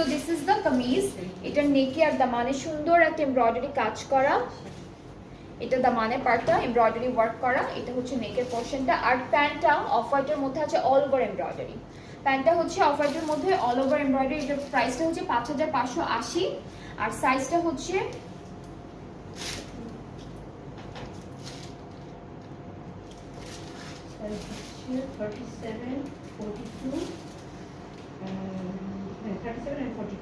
So this is the kameez. এটা নেকে আর দামানে সুন্দর একটা এমব্রয়ডারি কাজ করা, এটা দামানে পার্টটা এমব্রয়ডারি ওয়ার্ক করা, এটা হচ্ছে নেকের পোর্শনটা। আর প্যান্টটা অফ হোয়াইটের মধ্যে আছে অল ওভার এমব্রয়ডারি। প্যান্টটা হচ্ছে অফ হোয়াইটের মধ্যে অল ওভার এমব্রয়ডারি। এটার প্রাইসটা হচ্ছে 5580 আর সাইজটা হচ্ছে here 37, 42, 37 and 42.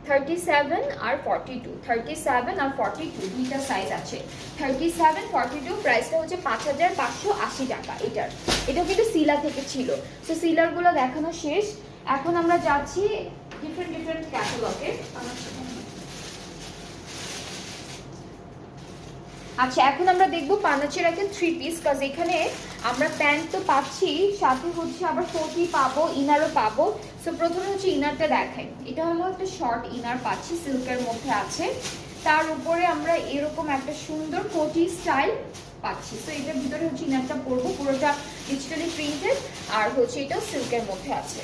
37 আর 42, 37 আর 42 দুইটা সাইজ আছে। 37 42 প্রাইসটা হচ্ছে 5580 টাকা। এটাও কিন্তু সিলা থেকে ছিল। সো সিলারগুলো দেখানো শেষ। এখন আমরা যাচ্ছি ডিফারেন্ট ক্যাটালগে। আচ্ছা, এখন আমরা দেখবো পানাচের একটা 3 পিস, কাজ এখানে আমরা প্যান্ট তো পাচ্ছি, সাথে হচ্ছে আবার 40 পাবো, ইনারও পাবো। সো প্রথমে হচ্ছে ইনারটা দেখাই। এটা হলো একটা শর্ট ইনার পাচ্ছি, সিল্কের মধ্যে আছে। তার উপরে আমরা এরকম একটা সুন্দর কোটি স্টাইল পাচ্ছি। সো এটার ভিতরে হচ্ছে ইনারটা পরবো, পুরোটা ডিজিটালি প্রিন্টেড আর হচ্ছে এটা সিল্কের মধ্যে আছে।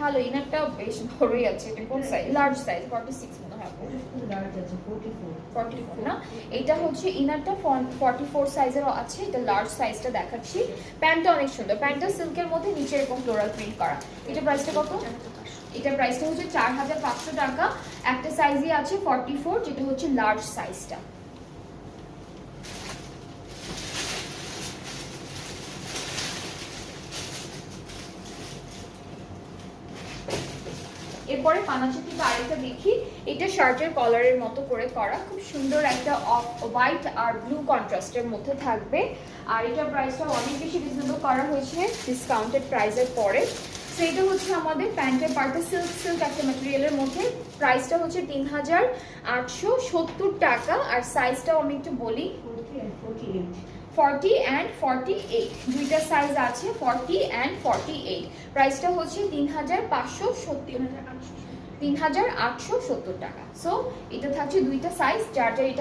ভালো, ইনারটা বেশ বড়ই আছে। এটা কোন সাইজ? লার্জ সাইজ, 46 মনে হয়। 44 না, এটা হচ্ছে ইনারটা 44 সাইজেরও আছে। এটা লার্জ সাইজটা দেখাচ্ছি। প্যান্টটা অনেক সুন্দর, প্যান্টটা সিল্কের মধ্যে নিচে এরকম ফ্লোরাল প্রিন্ট করা। এটা প্রাইসটা কত? এটা প্রাইসটা হচ্ছে 4500 টাকা। একটা সাইজই আছে 44, যেটা হচ্ছে লার্জ সাইজটা। এরপরে পানাচি থেকে আরেকটা দেখি। এটা শার্টের কলারের মতো করে করা, খুব সুন্দর একটা হোয়াইট আর ব্লু কন্ট্রাস্টের মধ্যে থাকবে। আর এটার প্রাইসটা অনেক বেশি রিজনেবল করা হয়েছে ডিসকাউন্টেড প্রাইসের পরে। সেটা হচ্ছে আমাদের প্যান্টের পার্টটা সিল্ক একটা ম্যাটেরিয়ালের মধ্যে। প্রাইসটা হচ্ছে 3870 টাকা। আর সাইজটাও আমি একটু বলি, 40 and 48 দুইটা সাইজ আছে, 40 and 48। প্রাইসটা হচ্ছে 3870 টাকা। সো এটা থাকছে দুইটা সাইজ, যার যার এটা